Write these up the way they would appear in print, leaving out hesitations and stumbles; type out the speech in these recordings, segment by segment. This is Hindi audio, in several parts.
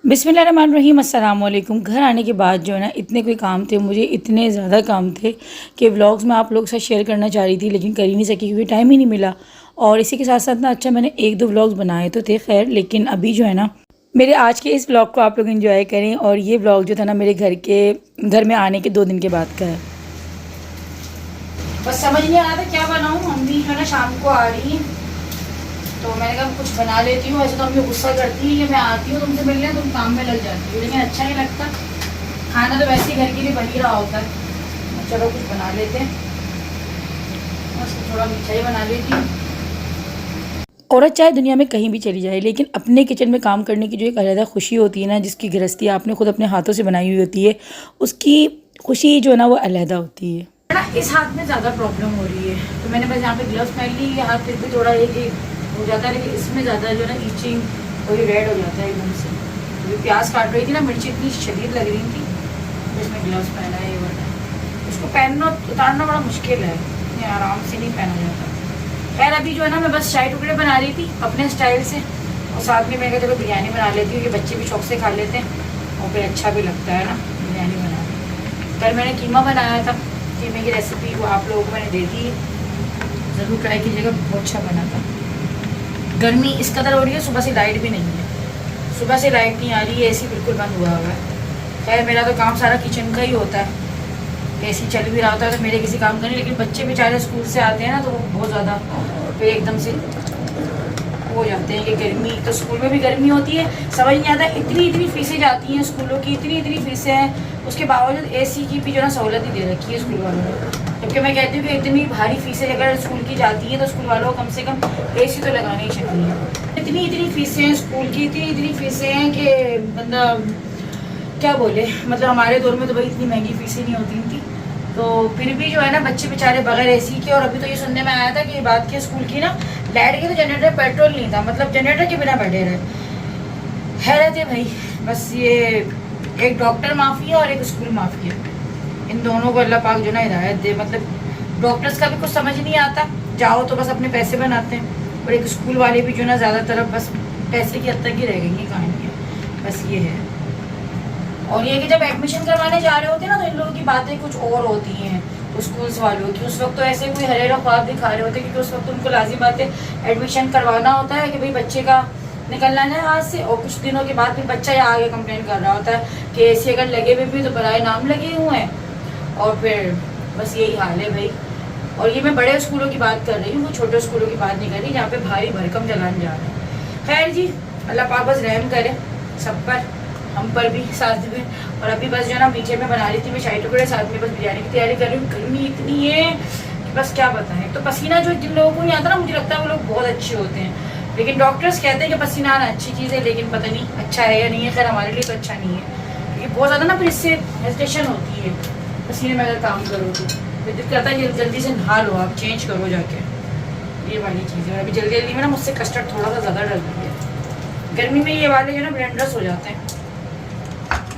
बिस्मिल्लाहिर्रहमानिर्रहीम अस्सलाम वालेकुम। घर आने के बाद जो है ना इतने कोई काम थे, मुझे इतने ज़्यादा काम थे कि व्लॉग्स मैं आप लोगों के साथ शेयर करना चाह रही थी लेकिन कर ही नहीं सकी क्योंकि टाइम ही नहीं मिला। और इसी के साथ साथ ना अच्छा मैंने एक दो व्लॉग्स बनाए तो थे खैर, लेकिन अभी जो है ना मेरे आज के इस व्लॉग को आप लोग एंजॉय करें। और ये व्लॉग जो था ना मेरे घर में आने के 2 दिन के बाद का है। बस समझ नहीं आ रहा था क्या बनाऊँ। मम्मी जो है ना शाम को आ रही है तो मैंने कहा कुछ बना लेती हूँ। वैसे तो हम लोग गुस्सा करती है कि मैं आती हूँ तुमसे मिलने, तुम काम में लग जाती हो, लेकिन अच्छा नहीं लगता। खाना तो वैसे ही घर के लिए बन ही रहा होता है। चलो कुछ बना लेते हैं। बस थोड़ा मिठाई बना लेती हूँ। औरत चाहे दुनिया में कहीं भी चली जाए लेकिन अपने किचन में काम करने की जो एक अलग खुशी होती है ना, जिसकी गृहस्थी आपने खुद अपने हाथों से बनाई हुई होती है, उसकी खुशी जो है ना वो अलहदा होती है ना। इस हाथ में ज़्यादा प्रॉब्लम हो रही है तो मैंने बस यहाँ पे ग्लव्स पहन ली। ये हाथ फिर भी थोड़ा एक हो जाता है, लेकिन इसमें ज़्यादा जो है ना ईचिंग और ये रेड हो जाता है एकदम से। तो प्याज काट रही थी ना, मिर्ची इतनी शदीद लग रही थी तो इसमें ग्लव्स पहना है। ये वाला इसको पहनना उतारना बड़ा मुश्किल है, इतने आराम से नहीं पहना जाता। खैर अभी जो है ना मैं बस शाही टुकड़े बना रही थी अपने स्टाइल से, और साथ में मैं कहते चलो बिरयानी बना लेती हूँ कि बच्चे भी शौक से खा लेते हैं और फिर अच्छा भी लगता है ना बिरयानी बनाना। कल मैंने कीमा बनाया था, कीमे की रेसिपी वो आप लोगों को मैंने दे दी, ज़रूर ट्राई कीजिएगा, बहुत अच्छा बना था। गर्मी इस कदर हो रही है, सुबह से लाइट भी नहीं है, सुबह से लाइट नहीं आ रही है, एसी बिल्कुल बंद हुआ हुआ है। खैर मेरा तो काम सारा किचन का ही होता है, एसी चल भी रहा होता है तो मेरे किसी काम का नहीं, लेकिन बच्चे बेचारे स्कूल से आते हैं ना तो वो बहुत ज़्यादा फिर एकदम से हो जाते हैं कि गर्मी, तो स्कूल में भी गर्मी होती है। समझ नहीं आता, इतनी फीसें जाती हैं स्कूलों की, इतनी फीसें हैं, उसके बावजूद एसी की भी जो ना सहूलत ही दे रखी है स्कूल वालों ने। जबकि मैं कहती हूँ कि इतनी भारी फीसें अगर स्कूल की जाती हैं तो स्कूल वालों को कम से कम एसी तो लगाना ही चाहिए। इतनी फीसें हैं स्कूल की, इतनी फीसें हैं कि मतलब क्या बोले, मतलब हमारे दौर में तो भाई इतनी महंगी फीसें नहीं होती थी, तो फिर भी जो है ना बच्चे बेचारे बगैर एसी के। और अभी तो ये सुनने में आया था कि बात की स्कूल की ना, लाइट के तो जनरेटर पेट्रोल नहीं था, मतलब जनरेटर के बिना बैठे रहे। हैरत है भाई, बस ये एक डॉक्टर माफ़ी है और एक स्कूल माफ़ी है। इन दोनों को अल्लाह पाक जो ना हिदायत दे। मतलब डॉक्टर्स का भी कुछ समझ नहीं आता, जाओ तो बस अपने पैसे बनाते हैं, और एक स्कूल वाले भी जो ना ज़्यादातर बस पैसे की हद तक ही रह गई है कहानी है, बस ये है। और ये कि जब एडमिशन करवाने जा रहे होते हैं ना तो इन लोगों की बातें कुछ और होती हैं स्कूल्स वालों की। उस वक्त तो ऐसे कोई हरेरा ख्वाब दिखा रहे होते हैं, क्योंकि उस वक्त उनको लाजिम बात है एडमिशन करवाना होता है कि भाई बच्चे का निकलना है हाथ से। और कुछ दिनों के बाद फिर बच्चा यहाँ आगे कंप्लेन कर रहा होता है कि ऐसे अगर लगे हुए भी तो बराए नाम लगे हुए हैं, और फिर बस यही हाल है भाई। और ये मैं बड़े स्कूलों की बात कर रही हूँ, वो छोटे स्कूलों की बात नहीं कर रही जहाँ पे भारी भरकम जलाने जा रहे हैं। खैर जी, अल्लाह पाक बस रहम करे सब पर, हम पर भी साथ में। और अभी बस जो ना मीठे में बना रही थी मैं शाही टुकड़े, साथ में बस बिरयानी की तैयारी कर रही हूँ। गर्मी इतनी है कि बस क्या बताएं। तो पसीना जो जिन लोगों को नहीं आता ना, मुझे लगता है वो लोग बहुत अच्छे होते हैं, लेकिन डॉक्टर्स कहते हैं कि पसीना आना अच्छी चीज़ है, लेकिन पता नहीं अच्छा है या नहीं है। खैर हमारे लिए तो अच्छा नहीं है, क्योंकि बहुत ज़्यादा ना फिर इससे हेजिटेशन होती है पसीने में अगर काम करो तो फिर दिल करता है जल्दी से नहा लो, आप चेंज करो जाके, ये वाली चीज़ है। अभी जल्दी में ना मुझसे कस्टर्ड थोड़ा सा ज़्यादा डल रही है। गर्मी में ये वाले जो ना ब्लेंडर्स हो जाते हैं,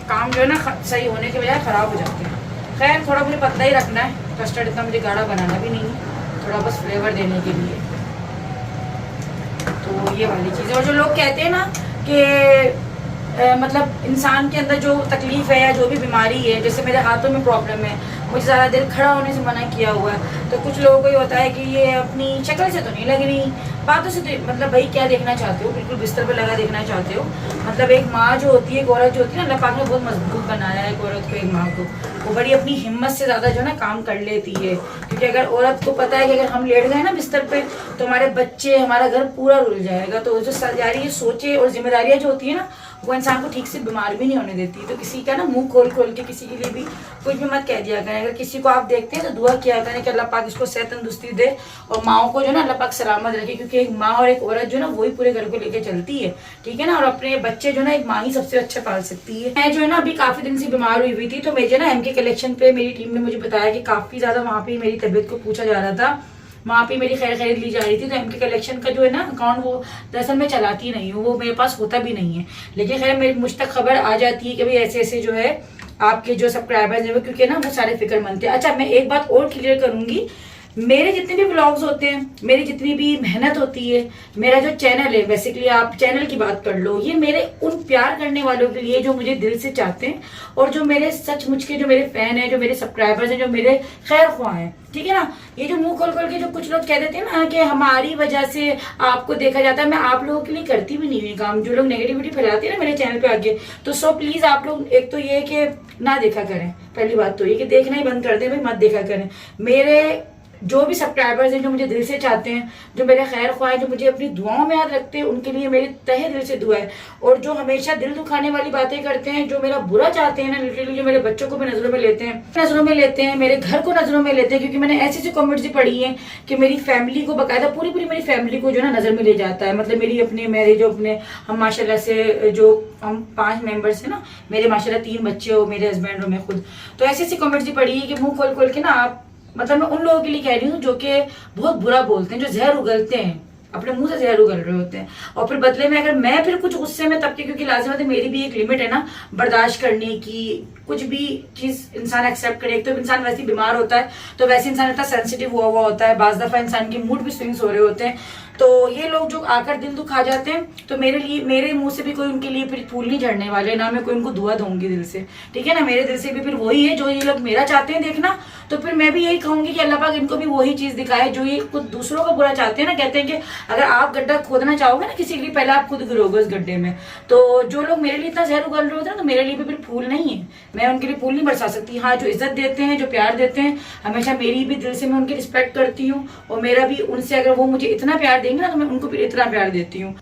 काम जो है ना सही होने के बजाय ख़राब हो जाते हैं। खैर थोड़ा मुझे पतला ही रखना है, कस्टर्ड इतना मुझे गाढ़ा बनाना भी नहीं है, थोड़ा बस फ्लेवर देने के लिए। तो ये वाली चीज़ है। और जो लोग कहते हैं ना कि मतलब इंसान के अंदर जो तकलीफ़ है या जो भी बीमारी है, जैसे मेरे हाथों में प्रॉब्लम है, मुझे ज़्यादा देर खड़ा होने से मना किया हुआ है, तो कुछ लोगों को ये होता है कि ये अपनी शक्ल से तो नहीं लग रही, बातों से तो मतलब भाई क्या देखना चाहते हो, बिल्कुल बिस्तर पर लगा देखना चाहते हो। मतलब एक माँ जो होती है, एक औरत जो होती है ना, अल्लाह पाक ने बहुत मजबूत बनाया है एक औरत को, एक माँ को, वो बड़ी अपनी हिम्मत से ज़्यादा जो है ना काम कर लेती है। क्योंकि अगर औरत को पता है कि अगर हम लेट गए ना बिस्तर पे तो हमारे बच्चे, हमारा घर पूरा रुल जाएगा, तो जो सारी सोचे और जिम्मेदारियाँ जो होती है ना, वो इंसान को ठीक से बीमार भी नहीं होने देती। तो किसी का ना मुंह खोल खोल के किसी के लिए भी कुछ भी मत कह दिया करें। अगर किसी को आप देखते हैं तो दुआ किया करें कि अल्लाह पाक इसको सेहत तंदुरुस्ती दे, और माओ को जो ना अल्लाह पाक सलामत रखे, क्योंकि एक माँ और एक औरत जो ना वही पूरे घर को लेके चलती है, ठीक है ना। और अपने बच्चे जो ना एक माँ ही सबसे अच्छा पाल सकती है। मैं जो है ना अभी काफी दिन से बीमार हुई थी, तो मुझे ना एमके कलेक्शन पे मेरी टीम ने मुझे बताया कि काफी ज्यादा वहाँ पे मेरी तबीयत को पूछा जा रहा था, वहाँ पे मेरी खैर खैरियत ली जा रही थी। तो एमके कलेक्शन का जो है ना अकाउंट, वो दरअसल मैं चलाती नहीं हूँ, वो मेरे पास होता भी नहीं है, लेकिन खैर मेरी मुझ तक खबर आ जाती है कि भाई ऐसे ऐसे जो है आपके जो सब्सक्राइबर्स हैं वो, क्योंकि ना वो सारे फिक्रमंद थे। अच्छा मैं एक बात और क्लियर करूंगी मेरे जितने भी व्लॉग्स होते हैं, मेरी जितनी भी मेहनत होती है, मेरा जो चैनल है, बेसिकली आप चैनल की बात कर लो, ये मेरे उन प्यार करने वालों के लिए जो मुझे दिल से चाहते हैं और जो मेरे सचमुच के जो मेरे फैन हैं, जो मेरे सब्सक्राइबर्स हैं, जो मेरे खैर ख्वाह हैं, ठीक है ना। ये जो मुंह खोल खोल के जो कुछ लोग कह देते हैं ना कि हमारी वजह से आपको देखा जाता है, मैं आप लोगों के लिए करती भी नहीं है काम। जो लोग नेगेटिविटी फैलाते हैं ना मेरे चैनल पे आगे, तो सो प्लीज आप लोग एक तो ये कि ना देखा करें। पहली बात तो ये कि देखना ही बंद कर दें भाई, मत देखा करें। मेरे जो भी सब्सक्राइबर्स हैं, जो मुझे दिल से चाहते हैं, जो मेरे खैर ख्वाह हैं, जो मुझे अपनी दुआओं में याद रखते हैं, उनके लिए मेरे तहे दिल से दुआ है। और जो हमेशा दिल दुखाने वाली बातें करते हैं, जो मेरा बुरा चाहते हैं ना, लिटरली जो मेरे बच्चों को भी नजरों में लेते हैं, मेरे घर को नजरों में लेते हैं, क्योंकि मैंने ऐसी ऐसी कमेंट्स भी पढ़ी हैं कि मेरी फैमिली को बकायदा पूरी मेरी फैमिली को जो ना नजर में ले जाता है। मतलब मेरे जो अपने हम माशाल्लाह से जो हम 5 मेंबर्स हैं ना, मेरे माशाल्लाह 3 बच्चे हो, मेरे हस्बैंड और मैं खुद, तो ऐसी ऐसी कमेंट्स भी पढ़ी है कि मुंह खोल खोल के ना आप, मतलब मैं उन लोगों के लिए कह रही हूँ जो कि बहुत बुरा बोलते हैं, जो जहर उगलते हैं, अपने मुंह से जहर उगल रहे होते हैं, और फिर बदले में अगर मैं फिर कुछ गुस्से में तब के, क्योंकि लाजिम है मेरी भी एक लिमिट है ना बर्दाश्त करने की, कुछ भी चीज इंसान एक्सेप्ट करे। एक तो इंसान वैसे ही बीमार होता है, तो वैसे इंसान इतना सेंसिटिव हुआ होता है, बाज दफा इंसान के मूड भी स्विंग्स हो रहे होते हैं। तो ये लोग जो आकर दिल दुखा जाते हैं, तो मेरे मुंह से भी कोई उनके लिए फिर फूल नहीं झड़ने वाले, ना मैं कोई उनको दुआ दूंगी दिल से, ठीक है ना। मेरे दिल से भी फिर वही है जो ये लोग मेरा चाहते हैं देखना, तो फिर मैं भी यही कहूंगी कि अल्लाह पाक इनको भी वही चीज दिखाए जो ये खुद दूसरों का बुरा चाहते हैं ना। कहते हैं कि अगर आप गड्ढा खोदना चाहोगे ना किसी के लिए, पहले आप खुद गिरोगे उस गड्ढे में। तो जो लोग मेरे लिए इतना जहर उगल रहे होते हैं ना, तो मेरे लिए भी फिर फूल नहीं है, मैं उनके लिए फूल नहीं बरसा सकती। हाँ, जो इज्जत देते हैं, जो प्यार देते हैं, हमेशा मेरी भी दिल से मैं उनकी रिस्पेक्ट करती हूँ, और मेरा भी उनसे, अगर वो मुझे इतना प्यार देंगे ना, तो मैं उनको भी इतना प्यार देती हूँ।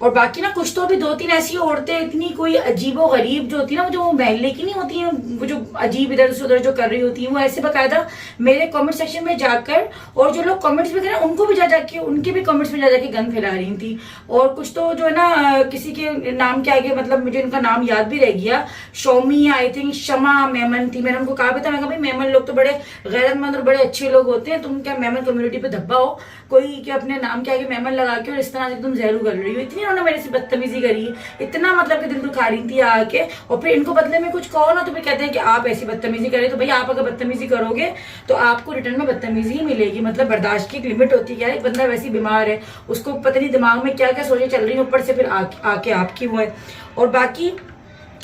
और बाकी ना कुछ तो भी 2-3 ऐसी औरतें इतनी कोई अजीबो गरीब जो होती है ना, जो महल्ले की नहीं होती है, वो जो अजीब इधर से उधर जो कर रही होती है, वो ऐसे बकायदा मेरे कमेंट सेक्शन में जाकर, और जो लोग कमेंट्स भी करें उनको भी जा जाके, उनके भी कमेंट्स में जा जाके गंद फैला रही थी। और कुछ तो जो है ना किसी के नाम के आगे, मतलब मुझे उनका नाम याद भी रह गया, शौमी आई थिंक शमा मेमन थी। मैंने उनको कहा भी था, मैं कहा भाई मेमन लोग तो बड़े गैरतमंद और बड़े अच्छे लोग होते हैं, तुम क्या मेमन कम्युनिटी पे धब्बा हो कोई कि अपने नाम के आगे मेमन लगा के और इस तरह से तुम जहर उगल रही हो। इतनी उन्होंने मेरे से बदतमीजी करी, इतना मतलब कि दिल दुखा रही थी आके। और फिर इनको बदले में कुछ कहो ना, तो फिर कहते हैं कि आप ऐसी बदतमीजी करें। तो भाई आप अगर बदतमीजी करोगे तो आपको रिटर्न में बदतमीजी ही मिलेगी। मतलब बर्दाश्त की एक लिमिट होती है। यार एक बंदा वैसे बीमार है, उसको पता नहीं दिमाग में क्या क्या सोचे चल रही है, ऊपर से फिर आके आपकी वो है। और बाकी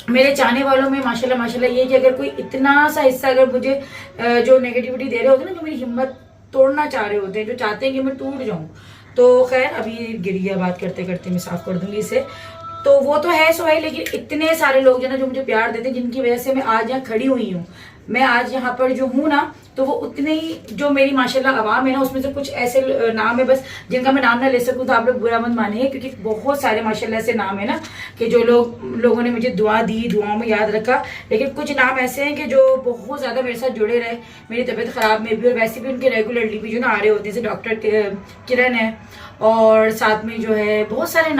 मेरे चाहने वालों में माशाल्लाह ये कि अगर कोई इतना सा हिस्सा अगर मुझे जो नेगेटिविटी दे रहे होते हैं ना, जो मेरी हिम्मत तोड़ना चाह रहे होते हैं, जो चाहते हैं कि मैं टूट जाऊं, तो खैर अभी गिर गया, बात करते करते मैं साफ कर दूंगी इसे। तो वो तो है सो है, लेकिन इतने सारे लोग जो ना जो मुझे प्यार देते हैं, जिनकी वजह से मैं आज यहाँ खड़ी हुई हूँ, मैं आज यहाँ पर जो हूँ ना, तो वो उतने ही जो मेरी माशाल्लाह आवाम है ना, उसमें से कुछ ऐसे नाम है बस जिनका मैं नाम ना ले सकूँ तो आप लोग बुरा मत मानिए, क्योंकि बहुत सारे माशाल्लाह से नाम है ना कि जो लोगों ने मुझे दुआ दी, दुआओं में याद रखा। लेकिन कुछ नाम ऐसे हैं कि जो बहुत ज्यादा मेरे साथ जुड़े रहे मेरी तबीयत खराब में भी, और वैसे भी उनके रेगुलरली भी जो ना आ रहे होते हैं, जैसे डॉक्टर किरण है, और साथ में जो है बहुत सारे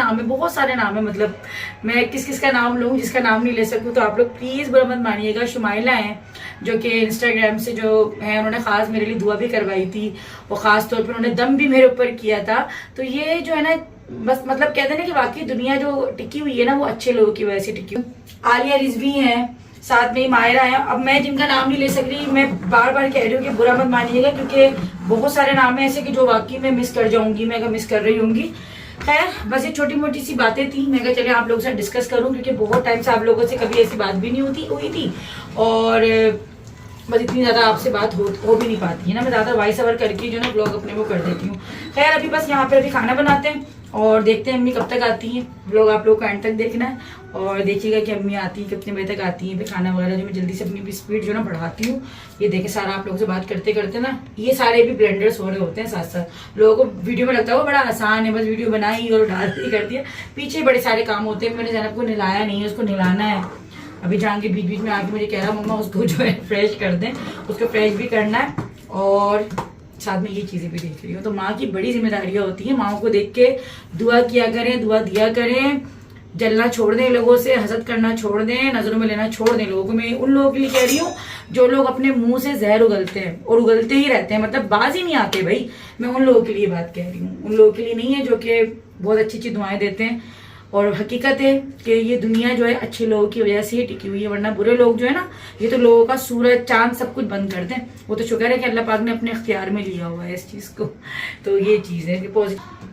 नाम है। मतलब मैं किस किस का नाम लूँ, जिसका नाम नहीं ले सकूँ तो आप लोग प्लीज बुरा मत मानिएगा। शुमाइला है जो कि इंस्टाग्राम से जो है, उन्होंने खास मेरे लिए दुआ भी करवाई थी, और खास तौर पर उन्होंने दम भी मेरे ऊपर किया था। तो ये जो है ना, बस मतलब कहते हैं ना कि वाकई दुनिया जो टिकी हुई है ना, वो अच्छे लोगों की वजह से टिकी हुई। आलिया रिजवी है, साथ में मायरा है। अब मैं जिनका नाम नहीं ले सक रही, मैं बार बार कह रही हूँ कि बुरा मत मानिएगा, क्योंकि बहुत सारे नाम है ऐसे कि जो वाकई में मिस कर जाऊंगी, मैं अगर मिस कर रही होंगी। खैर बस ये छोटी मोटी सी बातें थी, मैं कहा चले आप लोगों से डिस्कस करूं, क्योंकि बहुत टाइम से आप लोगों से कभी ऐसी बात भी नहीं हुई थी, और बस इतनी ज्यादा आपसे बात हो भी नहीं पाती है ना। मैं ज्यादा वॉइस ओवर करके जो ना ब्लॉग अपने वो कर देती हूँ। खैर अभी बस यहाँ पे अभी खाना बनाते हैं, और देखते हैं अम्मी कब तक आती हैं। ब्लॉग आप लोग को एंड तक देखना है, और देखिएगा कि अम्मी आती हैं कितने बजे तक आती हैं। फिर खाना वगैरह जो मैं जल्दी से अपनी स्पीड जो ना बढ़ाती हूँ। ये देखे सारा आप लोगों से बात करते करते ना, ये सारे भी ब्लेंडर्स हो रहे होते हैं साथ साथ। लोगों को वीडियो में लगता है वो बड़ा आसान है, बस वीडियो बनाई और डाल दी कर दिया, पीछे बड़े सारे काम होते हैं। मैंने जैनब को नहलाया नहीं है, उसको नहलाना है। अभी जहाँ के बीच बीच में आके मुझे कह रहा मम्मा उसको जो है फ्रेश कर दें, उसको फ्रेश भी करना है, और साथ में ये चीजें भी देख रही हूँ। तो माँ की बड़ी जिम्मेदारियां होती हैं, माँ को देख के दुआ किया करें, दुआ दिया करें, जलना छोड़ दें लोगों से, हसद करना छोड़ दें, नजरों में लेना छोड़ दें लोगों को। मैं उन लोगों के लिए कह रही हूँ जो लोग अपने मुंह से जहर उगलते हैं और उगलते ही रहते हैं, मतलब बाज ही नहीं आते भाई। मैं उन लोगों के लिए बात कह रही हूँ, उन लोगों के लिए नहीं है जो कि बहुत अच्छी अच्छी दुआएं देते हैं और हकीकत है कि ये दुनिया जो है अच्छे लोगों की वजह से ही टिकी हुई है, वरना बुरे लोग जो है ना, ये तो लोगों का सूरज चांद सब कुछ बंद कर दें। वो तो शुक्र है कि अल्लाह पाक ने अपने अख्तियार में लिया हुआ है इस चीज़ को। तो ये चीज़ है कि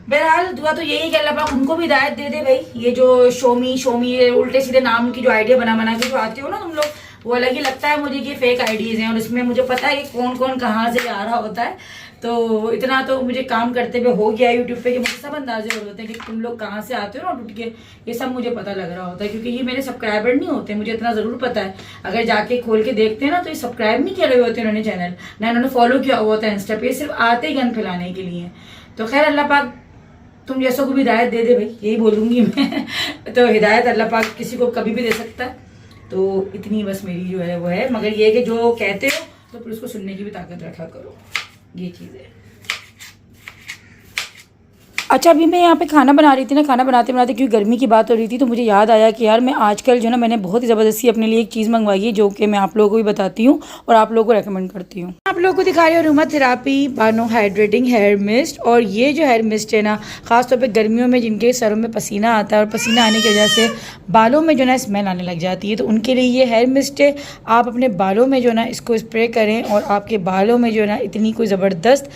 बहरहाल दुआ तो यही कि अल्लाह पाक उनको भी हिदायत दे दे भाई। ये जो शोमी उल्टे सीधे नाम की जो आइडिया बना के जो आते हो ना तुम लोग, वो अलग ही लगता है मुझे कि फेक आइडियाज़ हैं, और इसमें मुझे पता है कि कौन कौन कहाँ से आ रहा होता है। तो इतना तो मुझे काम करते हुए हो गया यूट्यूब पे कि मुझे सब अंदाजे हो रहे हैं कि तुम लोग कहाँ से आते हो ना उठ के, ये सब मुझे पता लग रहा होता है, क्योंकि ये मेरे सब्सक्राइबर नहीं होते, मुझे इतना ज़रूर पता है। अगर जाके खोल के देखते हैं ना तो ये सब्सक्राइब नहीं किए हुए होते उन्होंने चैनल, ना उन्होंने फॉलो किया हुआ होता है इंस्टा पे, सिर्फ आते ही गन फैलाने के लिए। तो खैर अल्लाह पाक तुम जैसों को भी हिदायत दे दे भाई, यही बोलूँगी मैं। तो हिदायत अल्लाह पाक किसी को कभी भी दे सकता है। तो इतनी बस मेरी जो है वो है, मगर ये कि जो कहते हो तो फिर उसको सुनने की भी ताकत रखा करो, ये चीज़ है। अच्छा, अभी मैं यहाँ पे खाना बना रही थी ना, खाना बनाते बनाते क्योंकि गर्मी की बात हो रही थी तो मुझे याद आया कि यार मैं आजकल जो ना मैंने बहुत ही ज़बरदस्ती अपने लिए एक चीज़ मंगवाई है जो कि मैं आप लोगों को भी बताती हूँ और आप लोगों को रेकमेंड करती हूँ। आप लोगों को दिखा रही हूँ अरोमा थेरेपी बानो हाइड्रेटिंग हेयर मिस्ट। और ये जो हेयर मिस्ट है ना, ख़ासतौर पर गर्मियों में जिनके सरों में पसीना आता है और पसीना आने की वजह से बालों में जो ना स्मेल आने लग जाती है, तो उनके लिए ये हेयर मिस्ट है। आप अपने बालों में जो ना इसको स्प्रे करें और आपके बालों में जो ना इतनी कोई ज़बरदस्त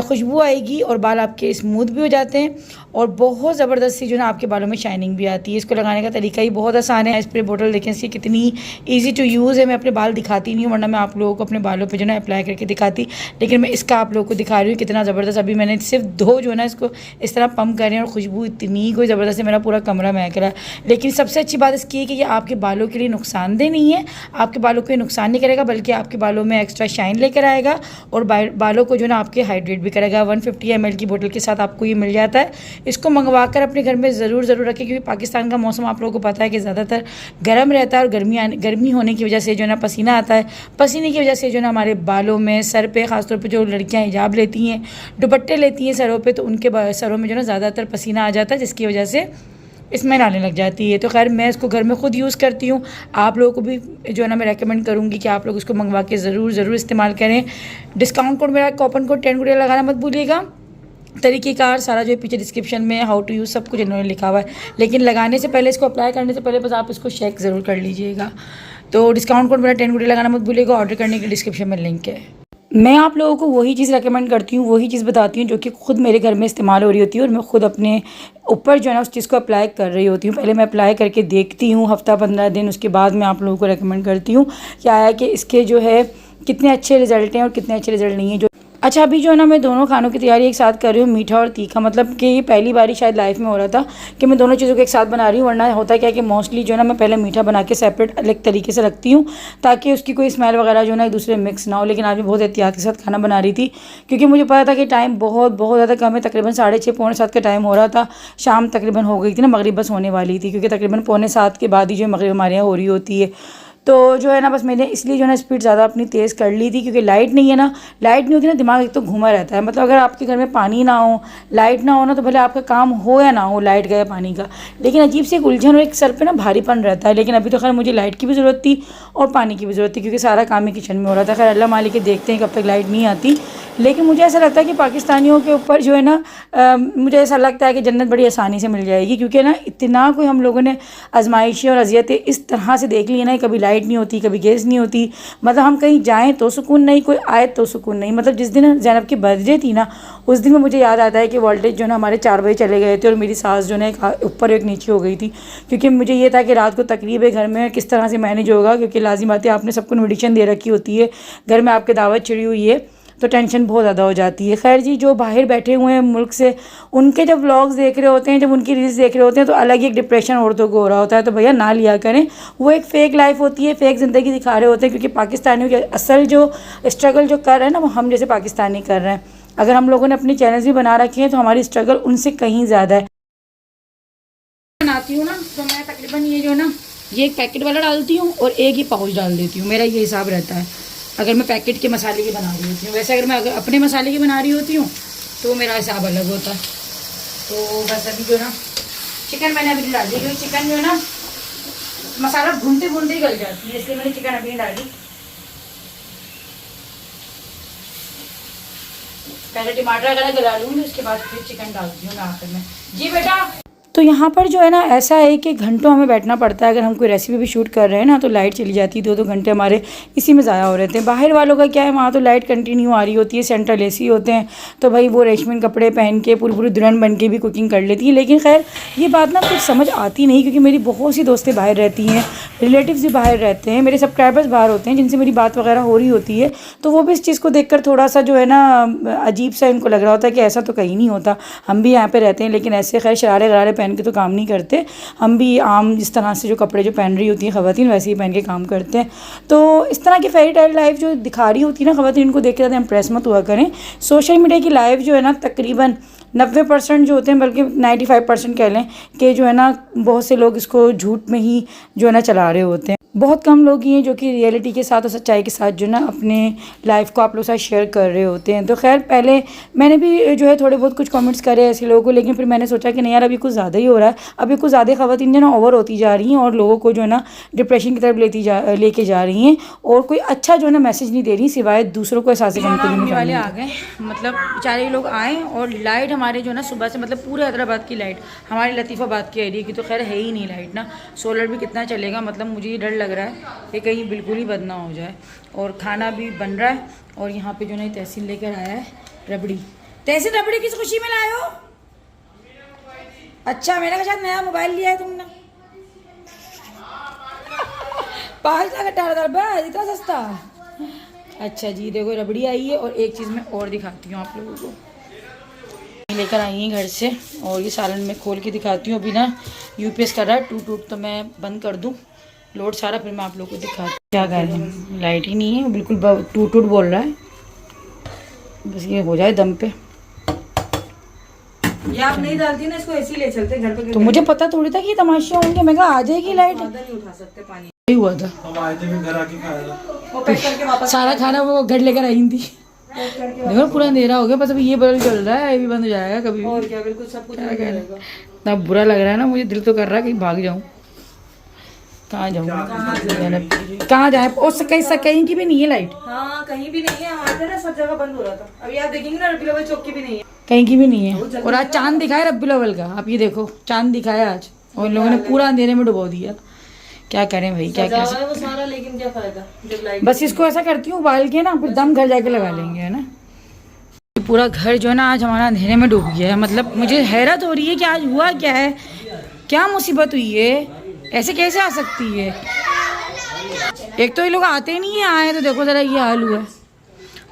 खुशबू आएगी और बाल आपके स्मूथ भी हो जाते हैं और बहुत ज़बरदस्त सी जो ना आपके बालों में शाइनिंग भी आती है। इसको लगाने का तरीका ही बहुत आसान है। स्प्रे बोतल देखें इसकी कितनी इजी टू यूज़ है। मैं अपने बाल दिखाती नहीं हूँ, वरना मैं आप लोगों को अपने बालों पे जो ना अप्लाई करके दिखाती, लेकिन मैं इसका आप लोगों को दिखा रही हूँ कितना ज़बरदस्त। अभी मैंने सिर्फ 2 जो है ना इसको इस तरह पम्प करें और खुशबू इतनी कोई ज़बरदस्त है, मेरा पूरा कमरा महक रहा है। लेकिन सबसे अच्छी बात इसकी है कि ये आपके बालों के लिए नुकसानदेह नहीं है, आपके बालों को नुकसान नहीं करेगा, बल्कि आपके बालों में एक्स्ट्रा शाइन लेकर आएगा और बालों को जो ना आपके हाइड्रेट भी करेगा। 150 ml की बोतल के साथ आपको ये मिल जाता है। इसको मंगवा कर अपने घर में ज़रूर रखें, क्योंकि पाकिस्तान का मौसम आप लोगों को पता है कि ज़्यादातर गर्म रहता है और गर्मी होने की वजह से जो ना पसीना आता है, पसीने की वजह से जो ना हमारे बालों में, सर पे, ख़ासतौर पे जो लड़कियां हिजाब लेती हैं, दुपट्टे लेती हैं सरों पे, तो उनके सरों में जो ना ज़्यादातर पसीना आ जाता है, जिसकी वजह से स्मेल आने लग जाती है। तो खैर मैं इसको घर में ख़ुद यूज़ करती हूँ, आप लोगों को भी जो है ना मैं रेकमेंड करूँगी कि आप लोग इसको मंगवा के ज़रूर इस्तेमाल करें। डिस्काउंट कोड मेरा कूपन कोड 10 गुड़िया लगाना मत भूलिएगा। तरीक़ेकार सारा जो है पीछे डिस्क्रिप्शन में हाउ टू यूज़ सब कुछ इन्होंने लिखा हुआ है, लेकिन लगाने से पहले, इसको अप्लाई करने से पहले बस आप इसको चेक ज़रूर कर लीजिएगा। तो डिस्काउंट कोड मेरा 10 गुड़िया लगाना मत भूलिएगा। ऑर्डर करने के डिस्क्रिप्शन में लिंक है। मैं आप लोगों को वही चीज़ रेकमेंड करती हूँ, वही चीज़ बताती हूँ जो कि ख़ुद मेरे घर में इस्तेमाल हो रही होती है और मैं ख़ुद अपने ऊपर जो है ना उस चीज़ को अप्लाई कर रही होती हूँ। पहले मैं अप्लाई करके देखती हूँ हफ़्ता 15 दिन, उसके बाद मैं आप लोगों को रेकमेंड करती हूँ क्या है कि इसके जो है कितने अच्छे रिज़ल्ट हैं और कितने अच्छे रिज़ल्ट नहीं हैं। जो अच्छा, अभी जो है ना मैं दोनों खानों की तैयारी एक साथ कर रही हूँ, मीठा और तीखा। मतलब कि ये पहली बार ही शायद लाइफ में हो रहा था कि मैं दोनों चीज़ों को एक साथ बना रही हूँ, वरना होता क्या है कि मोस्टली जो है ना मैं पहले मीठा बना के सेपरेट अलग तरीके से रखती हूँ ताकि उसकी कोई स्मेल वगैरह जो है ना एक दूसरे मिक्स ना हो। लेकिन आज मैं बहुत एहतियात के साथ खाना बना रही थी क्योंकि मुझे पता था कि टाइम बहुत ज़्यादा कम है। तकरीबन 6:30 पौने 7 का टाइम हो रहा था, शाम तकरीबन हो गई थी ना, मगरिब बस होने वाली थी, क्योंकि तकरीबन पौने 7 के बाद ही जो मगरिब हमारे यहाँ हो रही होती है। तो जो है ना बस मैंने इसलिए जो है ना स्पीड ज़्यादा अपनी तेज़ कर ली थी, क्योंकि लाइट नहीं है ना, लाइट नहीं होती ना दिमाग एक तो घूमा रहता है। मतलब अगर आपके घर में पानी ना हो, लाइट ना हो ना, तो भले आपका काम हो या ना हो, लाइट गया पानी का, लेकिन अजीब से एक उलझन और एक सर पे ना भारीपन रहता है। लेकिन अभी तो खैर मुझे लाइट की भी ज़रूरत थी और पानी की भी ज़रूरत थी, क्योंकि सारा काम ही किचन में हो रहा था। खैर अल्लाह मालिक देखते हैं कब तक लाइट नहीं आती। लेकिन मुझे ऐसा लगता है कि पाकिस्तानियों के ऊपर जो है ना मुझे ऐसा लगता है कि जन्नत बड़ी आसानी से मिल जाएगी, क्योंकि ना इतना कोई हम लोगों ने आजमाइशें और अजियतें इस तरह से देख ली है ना, कभी लाइट नहीं होती, कभी गैस नहीं होती। मतलब हम कहीं जाएं तो सुकून नहीं, कोई आए तो सुकून नहीं। मतलब जिस दिन ज़ैनब की बर्थडे थी ना, उस दिन में मुझे याद आता है कि वोल्टेज जो है ना हमारे 4 बजे चले गए थे और मेरी सास जो है एक ऊपर एक नीचे हो गई थी, क्योंकि मुझे ये था कि रात को तकरीब है घर में, किस तरह से मैनेज होगा, क्योंकि लाजिम बात है आपने सबको इन्विटेशन दे रखी होती है, घर में आपके दावत चिड़ी हुई है, तो टेंशन बहुत ज़्यादा हो जाती है। खैर जी, जो बाहर बैठे हुए हैं मुल्क से, उनके जब व्लॉग्स देख रहे होते हैं, जब उनकी रील्स देख रहे होते हैं, तो अलग ही एक डिप्रेशन औरतों को हो रहा होता है। तो भैया ना लिया करें, वो एक फ़ेक लाइफ होती है, फ़ेक ज़िंदगी दिखा रहे होते हैं, क्योंकि पाकिस्तानियों के असल जो स्ट्रगल जो कर रहे हैं ना, वो हम जैसे पाकिस्तानी कर रहे हैं। अगर हम लोगों ने अपने चैनल्स भी बना रखे हैं तो हमारी स्ट्रगल उनसे कहीं ज़्यादा है। बनाती हूँ ना तो मैं तकरीबन ये जो है ना, ये एक पैकेट वाला डालती हूँ और एक ही पाउच डाल देती हूँ। मेरा ये हिसाब रहता है अगर मैं पैकेट के मसाले की बना रही होती हूँ। वैसे अगर मैं अपने मसाले की बना रही होती हूँ तो मेरा हिसाब अलग होता है। तो बस अभी जो ना चिकन मैंने अभी डाल दी, क्योंकि चिकन जो है ना मसाला भूनते भूनते ही गल जाती है, इसलिए मैंने चिकन अभी नहीं डाली। पहले टमाटर वगैरह गला लूँगी, उसके बाद फिर चिकन डालती हूँ मैं आखिर में। जी बेटा, तो यहाँ पर जो है ना ऐसा है कि घंटों हमें बैठना पड़ता है। अगर हम कोई रेसिपी भी शूट कर रहे हैं ना तो लाइट चली जाती है, 2-2 घंटे हमारे इसी में ज़ाया हो रहे थे। बाहर वालों का क्या है, वहाँ तो लाइट कंटिन्यू आ रही होती है, सेंट्रल एसी होते हैं, तो भाई वो रेशमिन कपड़े पहन के पूरी दुल्हन बन के भी कुकिंग कर लेती है। लेकिन खैर ये बात ना कुछ समझ आती नहीं, क्योंकि मेरी बहुत सी दोस्तें बाहर रहती हैं, रिलेटिव्स भी बाहर रहते हैं, मेरे सब्सक्राइबर्स बाहर होते हैं जिनसे मेरी बात वगैरह हो रही होती है, तो वो भी इस चीज़ को देखकर थोड़ा सा जो है ना अजीब सा इनको लग रहा होता है कि ऐसा तो कहीं नहीं होता, हम भी यहाँ पे रहते हैं लेकिन ऐसे खैर शरारे गरारे पहन के तो काम नहीं करते, हम भी आम जिस तरह से जो कपड़े जो पहन रही होती हैं ख़वातीन वैसे ही पहन के काम करते हैं। तो इस तरह की फेरी टेल लाइफ जो दिखा रही होती है ना ख़वातीन, इनको देख के ज़्यादा इम्प्रेस मत हुआ करें। सोशल मीडिया की लाइफ जो है ना तकरीबन 90% जो होते हैं, बल्कि 95% कह लें कि जो है ना बहुत से लोग इसको झूठ में ही जो है ना चला रहे होते हैं। बहुत कम लोग ही हैं जो कि रियलिटी के साथ और सच्चाई के साथ जो ना अपने लाइफ को आप लोग साथ शेयर कर रहे होते हैं। तो खैर पहले मैंने भी जो है थोड़े बहुत कुछ कमेंट्स करे ऐसे लोगों को, लेकिन फिर मैंने सोचा कि नहीं यार अभी कुछ ज़्यादा ही हो रहा है, अभी कुछ ज़्यादा ख़वातीन जो ना ओवर होती जा रही हैं और लोगों को जो है ना डिप्रेशन की तरफ लेके जा रही हैं और कोई अच्छा जो है ना मैसेज नहीं दे रही सिवाय दूसरों को एहसास करने वाले आ गए। मतलब बेचारे लोग आए और लाइट हमारे जो है ना सुबह से मतलब पूरे हैदराबाद की लाइट, हमारे लतीफ़ाबाद की एरिया की तो खैर है ही नहीं लाइट ना, सोलर भी कितना चलेगा, मतलब मुझे ये डर लग रहा है कि कहीं बिल्कुल ही बंद ना हो जाए। और खाना भी बन रहा है और यहाँ पे जो ना तहसील लेकर आया है रबड़ी। तहसील रबड़ी किस खुशी में लाए हो? अच्छा मेरे शायद नया मोबाइल लिया है तुमने। 5,18,000 बस, इतना सस्ता। अच्छा जी देखो रबड़ी आई है और एक चीज़ मैं और दिखाती हूँ आप लोगों को, लेकर आई हैं घर से, और ये सालन में खोल के दिखाती हूँ। अभी ना यूपीएस कर रहा है टूट तो मैं बंद कर दूँ लोड सारा, फिर मैं आप लोगों को दिखाती हूँ। क्या कह रहे हैं, लाइट ही नहीं है, बिल्कुल टूट बोल रहा है, बस ये हो जाए दम पे। ये आप नहीं डालती ना इसको, ऐसे ही ले चलते घर पे। तो मुझे पता थोड़ी था कि ये तमाशे होंगे, मैं कहा आ जाएगी लाइट, नहीं उठा सकते पानी। यही हुआ था, हम आए थे घर आके खाया वो पैक करके वापस सारा खाना वो घर लेकर आई थी। देखो पूरा अंधेरा हो गया, बस अभी ये बल्ब चल रहा है, ये भी बंद हो जाएगा कभी। और क्या, बिल्कुल सब कुछ क्या कह रहे हैं, इतना बुरा लग रहा है ना, मुझे दिल तो कर रहा है कहीं भाग जाऊँ। कहाँ जाऊँ, कहाँ जाए, और कहीं की भी नहीं है लाइट। हाँ कहीं भी नहीं है, हमारे ना सब जगह बंद हो रहा था। अभी आप देखेंगे ना रबी लेवल चौक की भी नहीं है, कहीं की भी नहीं है। और आज चांद दिखाया रब्बी अव्वल का, आप ये देखो चांद दिखाया आज, और इन लोगों ने पूरा अंधेरे में डुबो दिया। क्या करें भाई, क्या कह सकते, वो सारा, लेकिन क्या फायदा जब लाइट। बस इसको ऐसा करती हूँ उबाल के ना, फिर दम घर जाके लगा लेंगे, है ना। पूरा घर जो है ना आज हमारा अंधेरे में डूब गया है, मतलब मुझे हैरत हो रही है कि आज हुआ क्या है, क्या मुसीबत हुई है, ऐसे कैसे आ सकती है। एक तो ये लोग आते ही नहीं है, आए तो देखो जरा ये हाल हुआ है,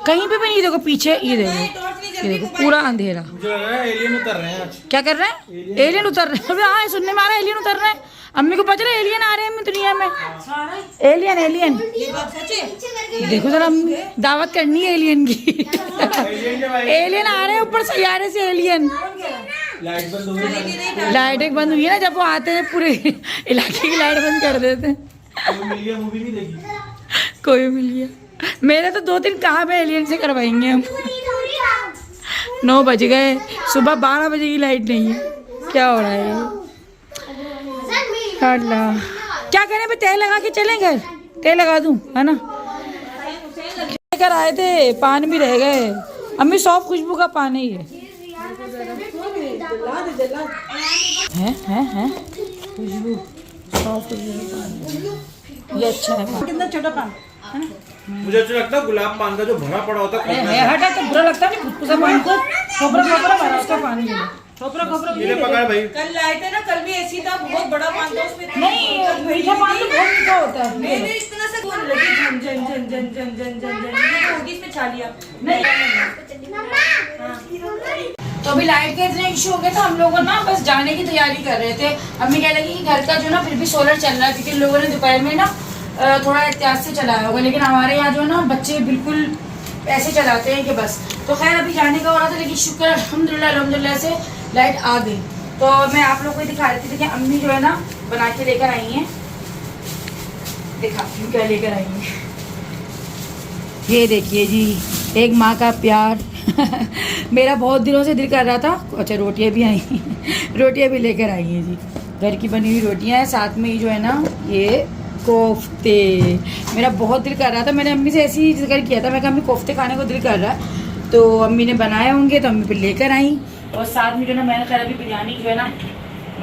कहीं पे भी नहीं। देखो पीछे ये देखो पूरा अंधेरा। मुझे लग रहा है एलियन उतर रहे हैं आज। क्या कर रहे हैं, एलियन उतर रहे हैं। हाँ सुनने में आ रहा है एलियन उतर रहे हैं, अम्मी को पता चला एलियन आ रहे हैं दुनिया में, एलियन। देखो जरा दावत करनी है एलियन की। एलियन आ रहे हैं ऊपर सैयारे से, एलियन। लाइट बंद हो गई, लाइट एक बंद हुई है ना, जब वो आते हैं पूरे इलाके की लाइट बंद कर देते हैं। कोई मिल गया मूवी नहीं देखी, कोई मिल गया, मेरे तो 2-3 काम है एलियन से करवाएंगे हम। 9 बज गए, सुबह 12 बजे की लाइट नहीं है, क्या हो रहा है। अल्लाह क्या करें, भाई तेल लगा के चलें घर, तेल लगा दूं, है ना। लेकर आए थे, पान भी रह गए। अम्मी सौंफ खुशबू का पान ही है, खुशबू सौंफ खुशबू का पान, ये अच्छा है पान। कितना छोटा पान है ना। मुझे अच्छा लगता है गुलाब पान का जो भरा पड़ा होता है। हटा तो बुरा लगता नहीं, खुशबू पान को खोपरा भरा उसका पानी है। खोपरा ये पका है भाई। कल लाए थे ना, कल भी ऐसी था, बहुत बड़ा पान था उसमें। नहीं मीठा पान तो बहुत मीठा होता है। मैंने इस तरह से बोल लगी झन झन झन झन झन झन झन झन, ये होगी इसमें छालिया। नहीं तो अभी लाइट के इतने इशू हो गए, तो हम लोगों ना बस जाने की तैयारी कर रहे थे। अम्मी कह लगी कि घर का जो ना फिर भी सोलर चल रहा है, क्योंकि लोगों ने दोपहर में ना थोड़ा एहतियात से चलाया होगा, लेकिन हमारे यहाँ जो ना बच्चे बिल्कुल ऐसे चलाते हैं कि बस। तो खैर अभी जाने का हो रहा था, लेकिन शुक्र अल्हम्दुलिल्लाह से लाइट आ गई। तो मैं आप लोगों को दिखा रही थी कि अम्मी जो है ना बना के लेकर आई हैं, दिखाती हूँ क्या लेकर आई हैं। ये देखिए जी, एक माँ का प्यार। मेरा बहुत दिनों से दिल कर रहा था। अच्छा रोटियाँ भी आई रोटियाँ भी लेकर आई हैं जी, घर की बनी हुई रोटियाँ हैं, साथ में ही जो है ना ये कोफ्ते। मेरा बहुत दिल कर रहा था, मैंने अम्मी से ऐसे ही जिक्र किया था, मैं कहा अम्मी कोफ्ते खाने को दिल कर रहा है, तो अम्मी ने बनाए होंगे तो अम्मी फिर लेकर आई। और साथ में जो ना मैंने कहा अभी बिरयानी जो है ना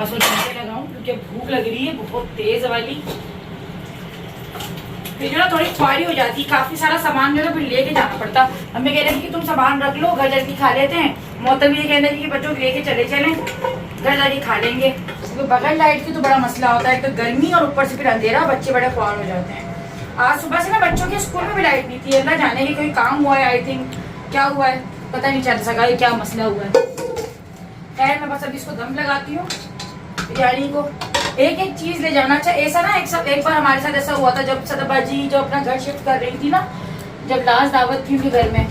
बस वो चमचे लगाऊं क्योंकि भूख लग रही है बहुत तेज वाली। फिर जो ना थोड़ी ख्वारी हो जाती, काफी सारा सामान जो है फिर लेके जाना पड़ता। हमें कह रहे हैं कि तुम सामान रख लो, घर जाके खा लेते हैं। मोहतम ये कहना है कि बच्चों लेके चले चलें, घर जाके खा लेंगे। तो बगैर लाइट की तो बड़ा मसला होता है, एक तो गर्मी और ऊपर से फिर अंधेरा, बच्चे बड़े ख्वार हो जाते हैं। आज सुबह से ना बच्चों के स्कूल में भी लाइट नहीं थी, अल्लाह जाने की कोई काम हुआ है, आई थिंक क्या हुआ है पता नहीं चल सका, ये क्या मसला हुआ है। खैर मैं बस अभी इसको दम लगाती हूँ बिरयानी को। एक एक चीज ले जाना चाहिए। ऐसा ना एक बार हमारे साथ ऐसा हुआ था जब सदबा जी जो अपना घर शिफ्ट कर रही थी ना, जब लास्ट दावत थी उनके घर में,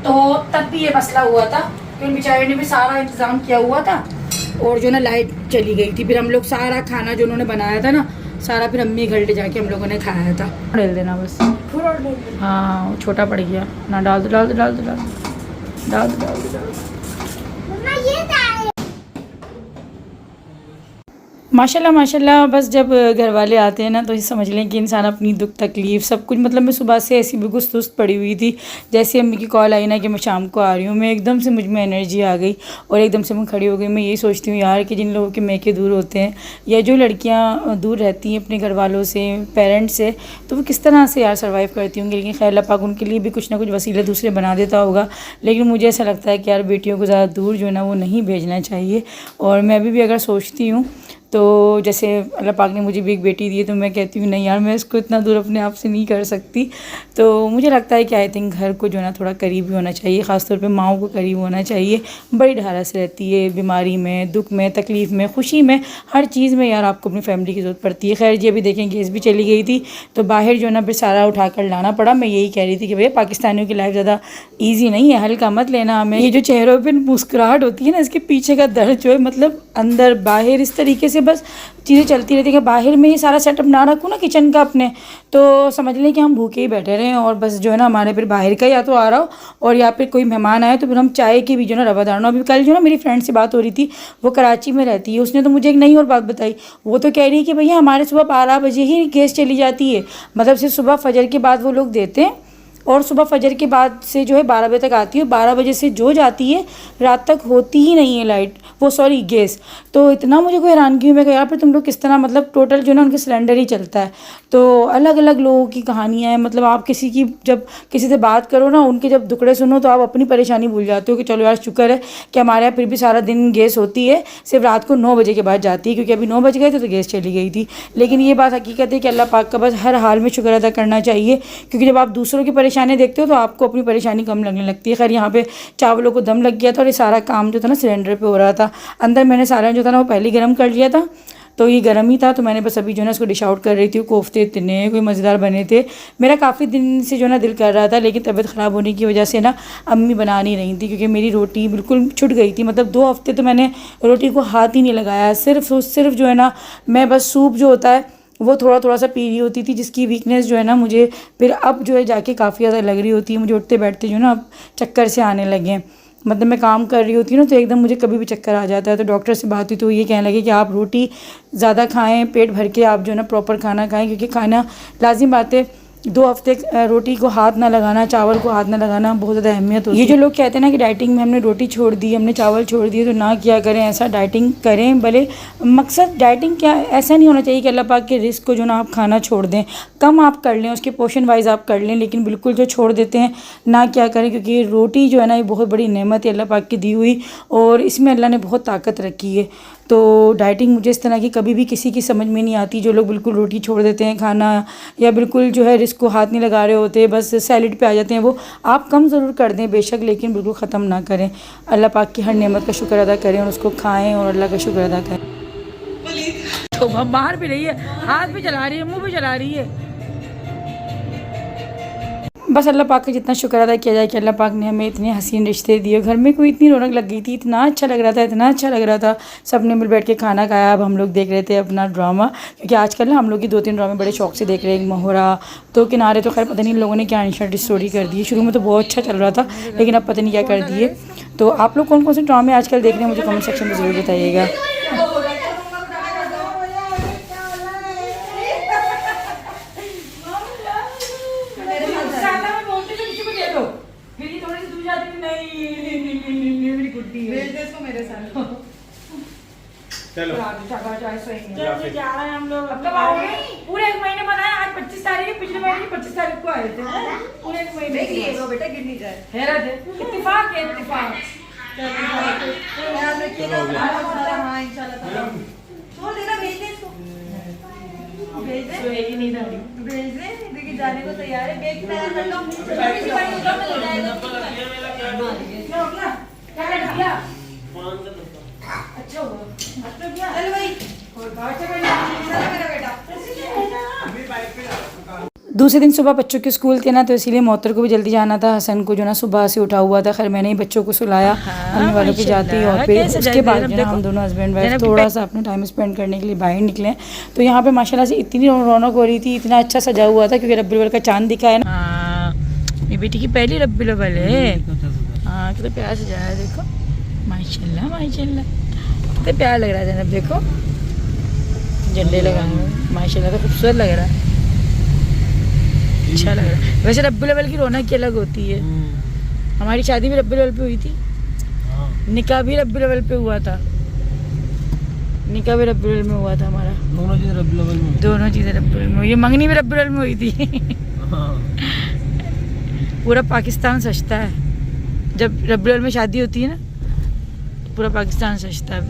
तो तब भी ये मसला हुआ था कि उन बेचारे ने भी सारा इंतजाम किया हुआ था और जो ना लाइट चली गई थी। फिर हम लोग सारा खाना जो उन्होंने बनाया था ना सारा फिर अम्मी घर ले जाके हम लोगों ने खाया था। डाल देना बस, हाँ वो छोटा पड़ गया ना, डाल दो डाल दो डाल दो डाल दो डाल दो डाल दो। माशाल्लाह माशाल्लाह। बस जब घर वाले आते हैं ना तो ये समझ लें कि इंसान अपनी दुख तकलीफ़ सब कुछ, मतलब मैं सुबह से ऐसी बिल्कुल सुस्त पड़ी हुई थी। जैसे अम्मी की कॉल आई ना कि मैं शाम को आ रही हूँ, मैं एकदम से मुझ में एनर्जी आ गई और एकदम से मैं खड़ी हो गई। मैं यही सोचती हूँ यार कि जिन लोगों के मैके दूर होते हैं या जो लड़कियाँ दूर रहती हैं अपने घर वालों से, पेरेंट्स से, तो वो किस तरह से यार सर्वाइव करती होंगी। लेकिन खैर अल्लाह पाक उनके लिए भी कुछ ना कुछ वसीले दूसरे बना देता होगा। लेकिन मुझे ऐसा लगता है कि यार बेटियों को ज़्यादा दूर जो है ना वो नहीं भेजना चाहिए। और मैं अभी भी अगर सोचती हूँ तो जैसे अल्लाह पाक ने मुझे भी एक बेटी दी है तो मैं कहती हूँ नहीं यार मैं इसको इतना दूर अपने आप से नहीं कर सकती। तो मुझे लगता है कि आई थिंक घर को जो है ना थोड़ा करीब होना चाहिए, ख़ासतौर पे माँओं को करीब होना चाहिए। बड़ी ढारस रहती है, बीमारी में, दुख में, तकलीफ़ में, खुशी में, हर चीज़ में यार आपको अपनी फैमिली की ज़रूरत पड़ती है। खैर ये भी देखें गैस भी चली गई थी तो बाहर जो है ना फिर सारा उठा कर लाना पड़ा। मैं यही कह रही थी कि भैया पाकिस्तानियों की लाइफ ज़्यादा ईजी नहीं है, हल्का मत लेना हमें। ये जो चेहरों पर मुस्कुराहट होती है ना इसके पीछे का दर्द जो है, मतलब अंदर बाहर इस तरीके से बस चीज़ें चलती रहती है कि बाहर में ही सारा सेटअप ना रखूँ ना किचन का अपने, तो समझ लें कि हम भूखे ही बैठे रहें और बस जो है ना हमारे फिर बाहर का या तो आ रहा हो और या फिर कोई मेहमान आए तो फिर हम चाय की भी जो है ना रवादार ना। अभी कल जो ना मेरी फ्रेंड से बात हो रही थी, वो कराची में रहती है, उसने तो मुझे एक नई और बात बताई। वो तो कह रही है कि भैया हमारे सुबह 12 बजे ही गैस चली जाती है, मतलब सिर्फ सुबह फजर के बाद वो लोग देते हैं और सुबह फजर के बाद से जो है 12 बजे तक आती है। 12 बजे से जो जाती है रात तक होती ही नहीं है लाइट, वो सॉरी गैस। तो इतना मुझे कोई हैरानगी हुई, मैं कहा यार फिर तुम लोग किस तरह, मतलब टोटल जो है ना उनके सिलेंडर ही चलता है। तो अलग अलग लोगों की कहानियाँ हैं, मतलब आप किसी की जब किसी से बात करो ना, उनके जब दुखड़े सुनो तो आप अपनी परेशानी भूल जाते हो कि चलो यार शुक्र है कि हमारे यहाँ फिर भी सारा दिन गैस होती है, सिर्फ रात को 9 बजे के बाद जाती है, क्योंकि अभी 9 बज गए थे तो गैस चली गई थी। लेकिन ये बात हकीकत है कि अल्लाह पाक का बस हर हाल में शुक्र अदा करना चाहिए, क्योंकि जब आप दूसरों की परेशानी देखते हो तो आपको अपनी परेशानी कम लगने लगती है। खैर यहाँ पे चावलों को दम लग गया था और ये सारा काम जो था ना सिलेंडर पे हो रहा था। अंदर मैंने सारा जो था ना वो पहले गर्म कर लिया था, तो ये गर्म ही था, तो मैंने बस अभी जो है ना इसको डिश आउट कर रही थी। कोफ्ते इतने कोई मज़ेदार बने थे, मेरा काफ़ी दिन से जो है ना दिल कर रहा था, लेकिन तबीयत ख़राब होने की वजह से ना अम्मी बना नहीं रही थी, क्योंकि मेरी रोटी बिल्कुल छूट गई थी। मतलब 2 हफ्ते तो मैंने रोटी को हाथ ही नहीं लगाया, सिर्फ जो है ना मैं बस सूप जो होता है वो थोड़ा थोड़ा सा पी रही होती थी, जिसकी वीकनेस जो है ना मुझे फिर अब जो है जाके काफ़ी ज़्यादा लग रही होती है। मुझे उठते बैठते जो है ना अब चक्कर से आने लगे हैं, मतलब मैं काम कर रही होती हूँ ना तो एकदम मुझे कभी भी चक्कर आ जाता है। तो डॉक्टर से बात हुई तो ये कहने लगे कि आप रोटी ज़्यादा खाएं, पेट भर के आप जो है ना प्रॉपर खाना खाएं, क्योंकि खाना लाजिम बात है 2 हफ्ते रोटी को हाथ ना लगाना, चावल को हाथ ना लगाना बहुत ज़्यादा अहमियत होती है। ये जो लोग कहते हैं ना कि डाइटिंग में हमने रोटी छोड़ दी, हमने चावल छोड़ दिए, तो ना किया करें ऐसा। डाइटिंग करें, भले मकसद डाइटिंग क्या, ऐसा नहीं होना चाहिए कि अल्लाह पाक के रिस्क को जो ना आप खाना छोड़ दें। कम आप कर लें, उसके पोर्शन वाइज आप कर लें, लेकिन बिल्कुल जो छोड़ देते हैं ना क्या करें, क्योंकि रोटी जो है ना ये बहुत बड़ी नेमत है अल्लाह पाक की दी हुई, और इसमें अल्लाह ने बहुत ताकत रखी है। तो डाइटिंग मुझे इस तरह की कभी भी किसी की समझ में नहीं आती, जो लोग बिल्कुल रोटी छोड़ देते हैं खाना, या बिल्कुल जो है रिस्क को हाथ नहीं लगा रहे होते, बस सैलेड पे आ जाते हैं। वो आप कम ज़रूर कर दें बेशक, लेकिन बिल्कुल ख़त्म ना करें। अल्लाह पाक की हर नेमत का शुक्र अदा करें और उसको खाएं और अल्लाह का शुक्र अदा करें। तो बाहर भी रही है, हाथ भी चला रही है, मुँह भी चला रही है। बस अल्लाह पाक का जितना शुक्र अदा किया जाए कि अल्लाह पाक ने हमें इतने हसीन रिश्ते दिए, घर में कोई इतनी रौनक लग गई थी, इतना अच्छा लग रहा था, इतना अच्छा लग रहा था। सब ने मिल बैठ के खाना खाया। अब हम लोग देख रहे थे अपना ड्रामा, क्योंकि आजकल ना हम लोग की 2-3 ड्रामे बड़े शौक से देख रहे हैं। मोहरा तो किनारे तो खैर पता नहीं इन लोगों ने क्या अनशर्ट स्टोरी कर दी है। शुरू में तो बहुत अच्छा चल रहा था, लेकिन अब पता नहीं क्या कर दिए। तो आप लोग कौन कौन से ड्रामे आजकल देख रहे हैं मुझे कमेंट सेक्शन में ज़रूर बताइएगा। चलो जल्दी जा रहे हैं हम लोग। अब कब आओगे? पूरे 1 महीने बनाए, आज 25 तारीख है, पिछले महीने की 25 तारीख को आए थे। पूरे 1 महीने देख लिए वो बेटा, गिर नहीं जाए। हैरत है, इत्तेफाक है, इत्तेफाक। याद रखिएगा। हाँ इंशाल्लाह। छोड़ देना, भेज दे इसको। भेज दे। सोएगी नहीं दादी। भेज दे, देखिए जाने को तैयार है। बैग तैयार कर लो। छोटी सी बड़ी उधर में ले जाएगा। क्या हो गया? क्या कर दिया? अच्छा हुआ। अच्छा किया। चल भाई, और बाहर से कर चलो मेरा बेटा। दूसरे दिन सुबह बच्चों के स्कूल थे ना, तो इसीलिए मोहतर को भी जल्दी जाना था। हसन को जो ना सुबह से उठा हुआ था, खैर मैंने ही बच्चों को सुलाया अम्मी वालों के जाते ही, और फिर उसके बाद जो ना हम दोनों हस्बैंड वाइफ थोड़ा सा अपना टाइम स्पेंड करने के लिए बाहर निकले। तो यहाँ पे माशाल्लाह से इतनी रौनक हो रही थी, इतना अच्छा सजा हुआ था, क्योंकि रब्बी अव्वल का चांद दिखा है ना। हाँ, मेरी बेटी की पहली रब्बी अव्वल है। हाँ, कितना प्यार सजाया है, देखो माशाल्लाह माशाल्लाह, कितना प्यार लग रहा है जनाब। देखो झंडे लगाए हुए, माशाल्लाह तो खूबसूरत लग रहा है, अच्छा लग रहा है। वैसे रब्बी अव्वल की रौनक की अलग होती है। हमारी शादी भी रब्बी अव्वल पे हुई थी, निकाह भी रब्बी अव्वल पे हुआ था, निकाह भी रब्बी अव्वल में हुआ था हमारा। दोनों चीजें रब्बी अव्वल में। दोनों चीज़ें रब्बी अव्वल में हुई, मंगनी भी रब्बी अव्वल में हुई थी। पूरा पाकिस्तान सजता है जब रब्बी अव्वल में शादी होती है ना, पूरा पाकिस्तान सजता है।